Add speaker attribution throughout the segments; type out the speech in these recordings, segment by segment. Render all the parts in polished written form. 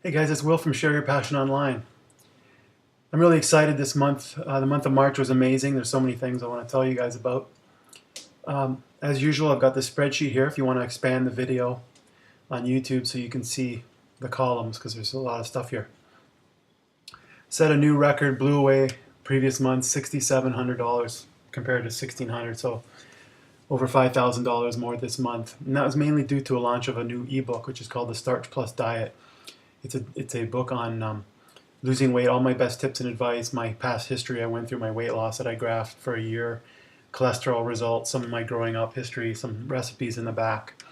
Speaker 1: Hey guys, it's Will from Share Your Passion Online. I'm really excited this month. The month of March was amazing. There's so many things I want to tell you guys about. As usual, I've got the spreadsheet here if you want to expand the video on YouTube so you can see the columns because there's a lot of stuff here. Set a new record, blew away previous month, $6,700 compared to $1,600, so over $5,000 more this month. And that was mainly due to a launch of a new ebook, which is called the Starch Plus Diet. It's a book on losing weight, all my best tips and advice, my past history. I went through my weight loss that I graphed for a year, cholesterol results, some of my growing up history, some recipes in the back.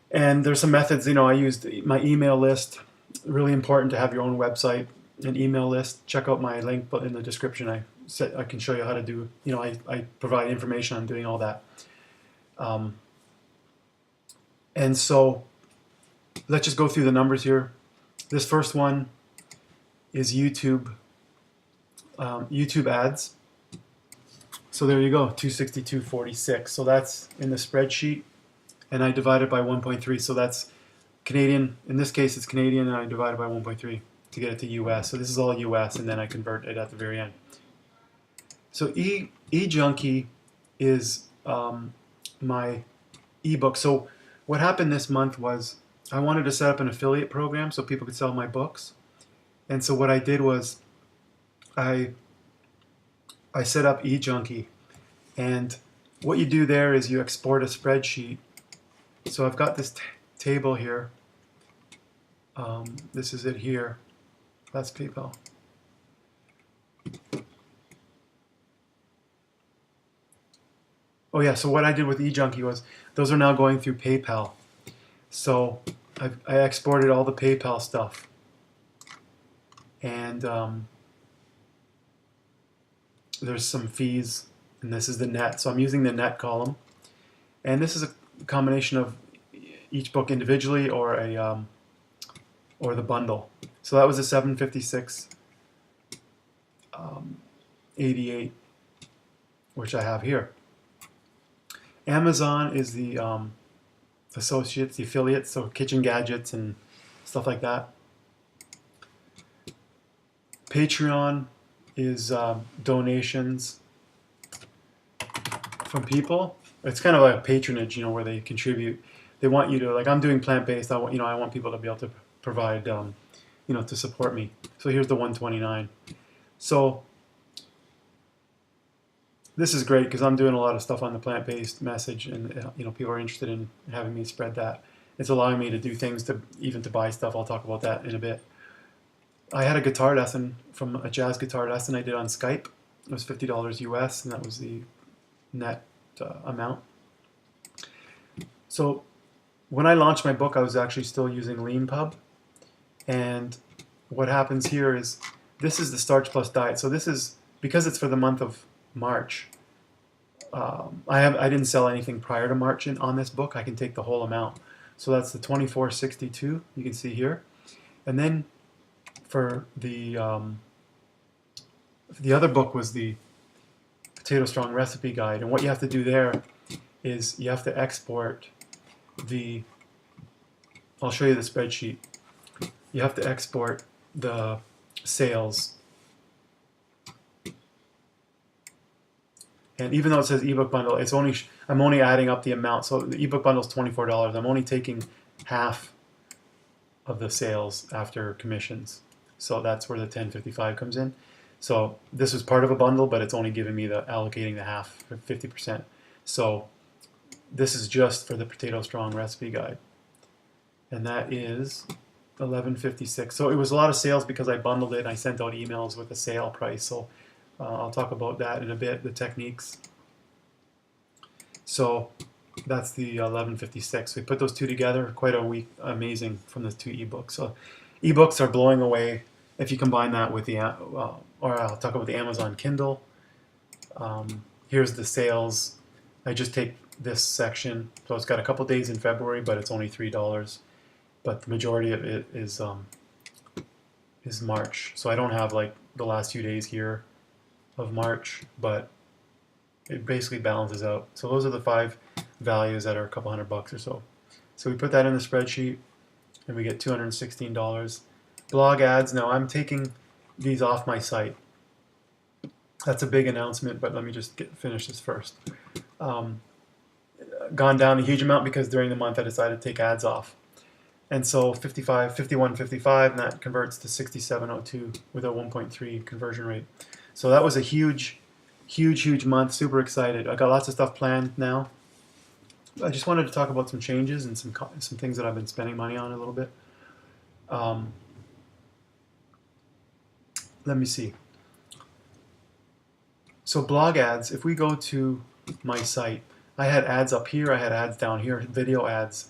Speaker 1: And there's some methods, I used my email list. Really important to have your own website and email list. Check out my link in the description. I can show you how to do, I provide information on doing all that. And so let's just go through the numbers here. This first one is YouTube ads. So there you go, 262.46. So that's in the spreadsheet, and I divide it by 1.3. So that's Canadian. In this case, it's Canadian, and I divide it by 1.3 to get it to US. So this is all US, and then I convert it at the very end. So eJunkie is my ebook. So what happened this month was I wanted to set up an affiliate program so people could sell my books. And so what I did was I set up eJunkie. And what you do there is you export a spreadsheet. So I've got this table here. This is it here. That's PayPal. Oh yeah, so what I did with eJunkie was those are now going through PayPal. So I exported all the PayPal stuff, and there's some fees, and this is the net. So I'm using the net column, and this is a combination of each book individually or or the bundle. So that was a 756.88, which I have here. Amazon is the associates, the affiliates, so kitchen gadgets and stuff like that. Patreon is donations from people. It's kind of like a patronage, where they contribute. They want you to, like, I'm doing plant-based. I want people to be able to provide, to support me. So here's the 129. So this is great because I'm doing a lot of stuff on the plant-based message, and people are interested in having me spread that. It's allowing me to do things even to buy stuff. I'll talk about that in a bit. I had a guitar lesson from a jazz guitar lesson I did on Skype. It was $50 US, and that was the net amount. So when I launched my book, I was actually still using Leanpub, and what happens here is this is the Starch Plus Diet. So this is because it's for the month of March. I didn't sell anything prior to March on this book. I can take the whole amount. So that's the 24.62 you can see here. And then for the other book was the Potato Strong Recipe Guide. And what you have to do there is you have to export I'll show you the spreadsheet. You have to export the sales. And even though it says ebook bundle, I'm only adding up the amount. So the ebook bundle is $24. I'm only taking half of the sales after commissions. So that's where the 10.55 comes in. So this was part of a bundle, but it's only giving me allocating the half, 50%. So this is just for the Potato Strong Recipe Guide, and that is $11.56. So it was a lot of sales because I bundled it and I sent out emails with a sale price. So I'll talk about that in a bit, the techniques. So that's the 11.56. We put those two together, quite amazing from the two ebooks. So ebooks are blowing away if you combine that with or I'll talk about the Amazon Kindle. Here's the sales. I just take this section. So it's got a couple days in February, but it's only $3. But the majority of it is March. So I don't have like the last few days here of March, but it basically balances out. So those are the 5 values that are a couple $100 or so. So we put that in the spreadsheet. and we get $216. Blog ads, now I'm taking these off my site. That's a big announcement, but let me just finish this first. Gone down a huge amount because during the month I decided to take ads off. And so 51.55, and that converts to 67.02 with a 1.3 conversion rate. So that was a huge month. Super excited. I got lots of stuff planned now. I just wanted to talk about some changes and some things that I've been spending money on a little bit. Let me see. So blog ads, if we go to my site, I had ads up here, I had ads down here, video ads,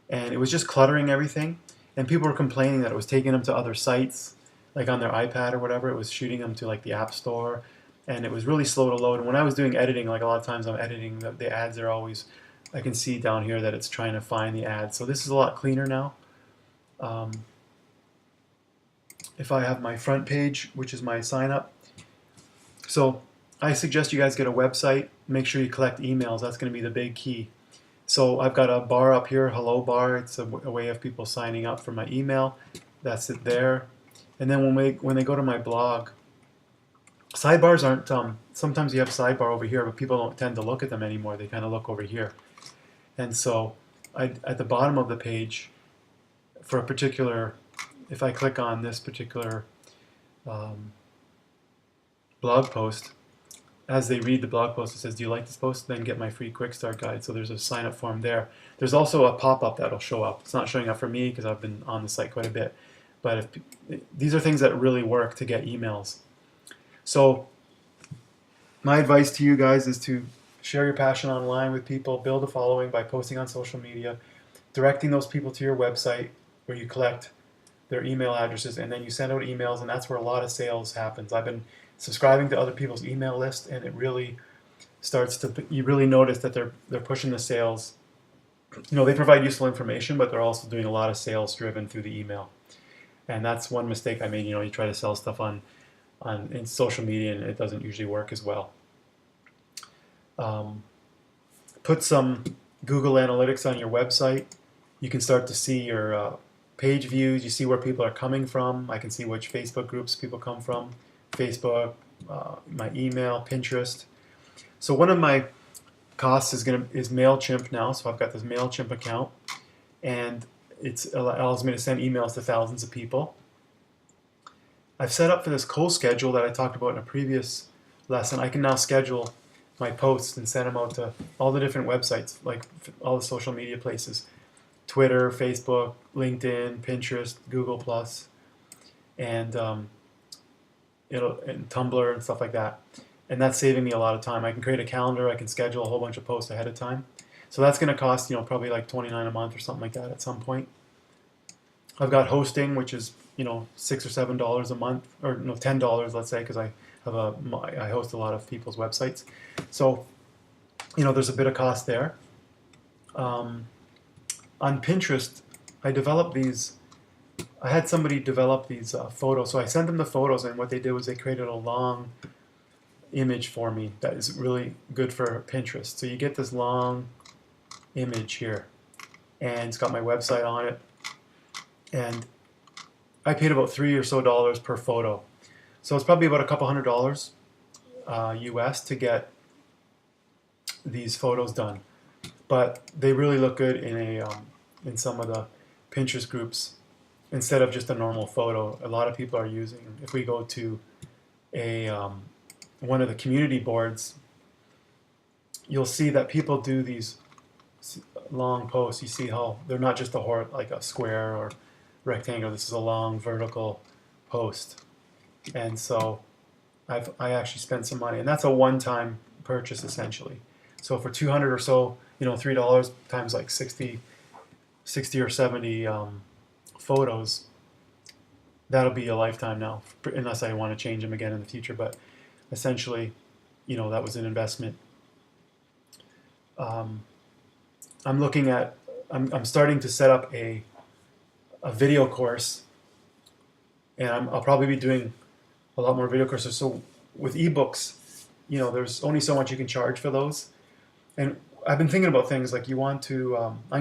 Speaker 1: and it was just cluttering everything. And people were complaining that it was taking them to other sites, like on their iPad or whatever. It was shooting them to like the App Store, and it was really slow to load. And when I was doing editing, like a lot of times I'm editing, the ads are always, I can see down here that it's trying to find the ads. So this is a lot cleaner now. If I have my front page, which is my sign up. So I suggest you guys get a website. Make sure you collect emails. That's going to be the big key. So I've got a bar up here, hello bar. It's a way of people signing up for my email. That's it there. And then when they go to my blog, sidebars aren't, sometimes you have a sidebar over here, but people don't tend to look at them anymore. They kind of look over here. And so at the bottom of the page, for a particular, if I click on this particular blog post, as they read the blog post, it says, do you like this post? Then get my free quick start guide. So there's a sign up form there. There's also a pop-up that'll show up. It's not showing up for me because I've been on the site quite a bit. But these are things that really work to get emails. So my advice to you guys is to share your passion online with people, build a following by posting on social media, directing those people to your website where you collect their email addresses, and then you send out emails, and that's where a lot of sales happens. I've been subscribing to other people's email list, and it really starts to, you really notice that they're pushing the sales. You know, they provide useful information, but they're also doing a lot of sales driven through the email. And that's one mistake I made. You know, you try to sell stuff in social media, and it doesn't usually work as well. Put some Google Analytics on your website. You can start to see your page views. You see where people are coming from. I can see which Facebook groups people come from. Facebook, my email, Pinterest. So one of my costs is MailChimp now. So I've got this MailChimp account, and it allows me to send emails to thousands of people. I've set up for this co-schedule that I talked about in a previous lesson. I can now schedule my posts and send them out to all the different websites, like all the social media places. Twitter, Facebook, LinkedIn, Pinterest, Google+, and and Tumblr and stuff like that. And that's saving me a lot of time. I can create a calendar. I can schedule a whole bunch of posts ahead of time. So that's going to cost, probably like $29 a month or something like that at some point. I've got hosting, which is, $6 or $7 a month, or no, $10, let's say, because I host a lot of people's websites. So, there's a bit of cost there. On Pinterest, I had somebody develop these photos. So I sent them the photos, and what they did was they created a long image for me that is really good for Pinterest. So you get this long image here, and it's got my website on it. And I paid about $3 or so per photo. So it's probably about a couple $100 US to get these photos done. But they really look good in some of the Pinterest groups instead of just a normal photo. A lot of people are using, if we go to one of the community boards, you'll see that people do these long posts. You see how they're not just like a square or rectangle. This is a long vertical post. And so I actually spent some money, and that's a one-time purchase essentially. So for $200 or so, $3 times like 60 or 70 photos, that'll be a lifetime now, unless I want to change them again in the future. But essentially, that was an investment. I'm starting to set up a video course, and I'll probably be doing a lot more video courses. So with ebooks, there's only so much you can charge for those. And I've been thinking about things like I'm going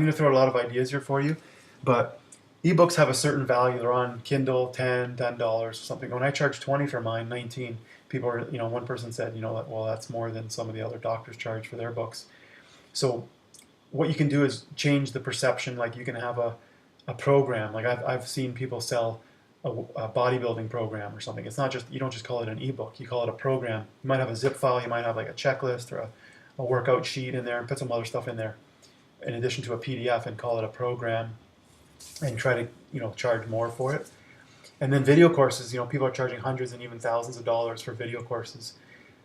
Speaker 1: to throw a lot of ideas here for you, but ebooks have a certain value. They're on Kindle, $10 or something. When I charge 20 for mine, 19, people are, one person said, well, that's more than some of the other doctors charge for their books. So what you can do is change the perception. Like you can have a program. Like I've seen people sell a bodybuilding program or something. It's not just, you don't just call it an ebook, you call it a program. You might have a zip file, you might have like a checklist or a workout sheet in there, and put some other stuff in there in addition to a PDF, and call it a program, and try to charge more for it. And then video courses, people are charging hundreds and even thousands of dollars for video courses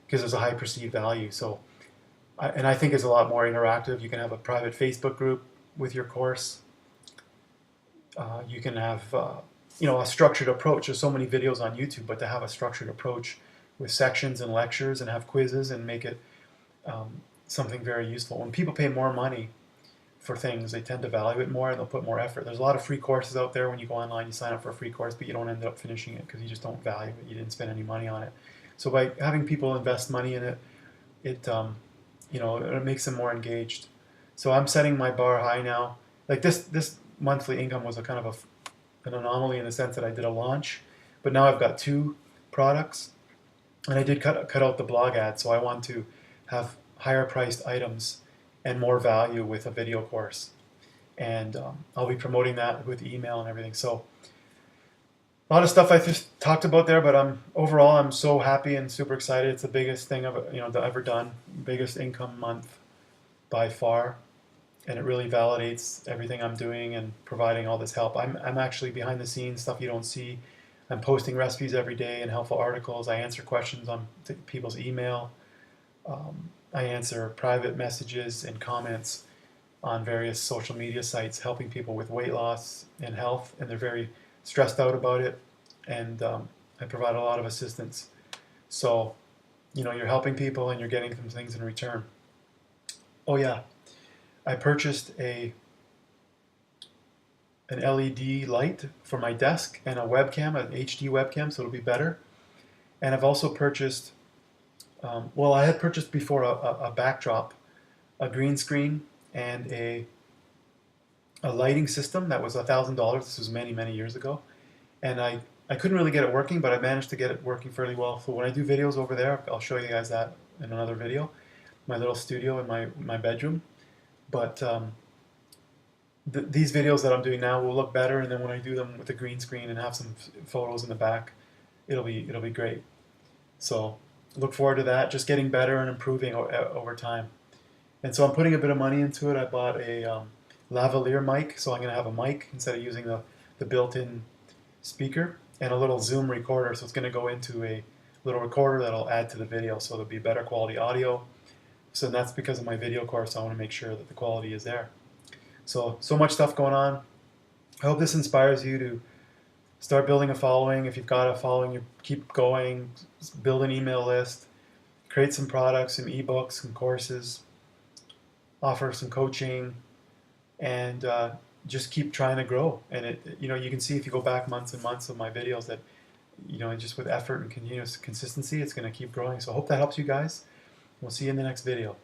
Speaker 1: because there's a high perceived value. So I think it's a lot more interactive. You can have a private Facebook group with your course. You can have a structured approach. There's so many videos on YouTube, but to have a structured approach with sections and lectures and have quizzes and make it something very useful. When people pay more money for things, they tend to value it more and they'll put more effort. There's a lot of free courses out there. When you go online, you sign up for a free course, but you don't end up finishing it because you just don't value it. You didn't spend any money on it. So by having people invest money in it, it makes them more engaged. So I'm setting my bar high now. Like this monthly income was a kind of an anomaly in the sense that I did a launch, but now I've got 2 products, and I did cut out the blog ads. So I want to have higher priced items and more value with a video course, and I'll be promoting that with email and everything. So a lot of stuff I just talked about there, but overall I'm so happy and super excited. It's the biggest thing I've ever done, biggest income month by far, and it really validates everything I'm doing and providing all this help. I'm actually behind the scenes, stuff you don't see. I'm posting recipes every day and helpful articles. I answer questions on people's email. I answer private messages and comments on various social media sites, helping people with weight loss and health, and they're very stressed out about it, and I provide a lot of assistance. So, you're helping people and you're getting some things in return. Oh yeah, I purchased an LED light for my desk and a webcam, an HD webcam, so it'll be better. And I've also purchased, I had purchased before a backdrop, a green screen, and a lighting system that was $1,000. This was many, many years ago. And I couldn't really get it working, but I managed to get it working fairly well. So when I do videos over there, I'll show you guys that in another video, my little studio in my bedroom. But these videos that I'm doing now will look better, and then when I do them with a green screen and have some photos in the back, it'll be great. So look forward to that, just getting better and improving over time. And so I'm putting a bit of money into it. I bought a lavalier mic, so I'm going to have a mic instead of using the built-in speaker, and a little Zoom recorder, so it's going to go into a little recorder that'll add to the video, so there'll be better quality audio. So that's because of my video course. I want to make sure that the quality is there. So much stuff going on. I hope this inspires you to start building a following. If you've got a following, you keep going, build an email list, create some products, some ebooks, some courses, offer some coaching, and just keep trying to grow. And you can see if you go back months and months of my videos that, just with effort and continuous consistency, it's going to keep growing. So I hope that helps you guys. We'll see you in the next video.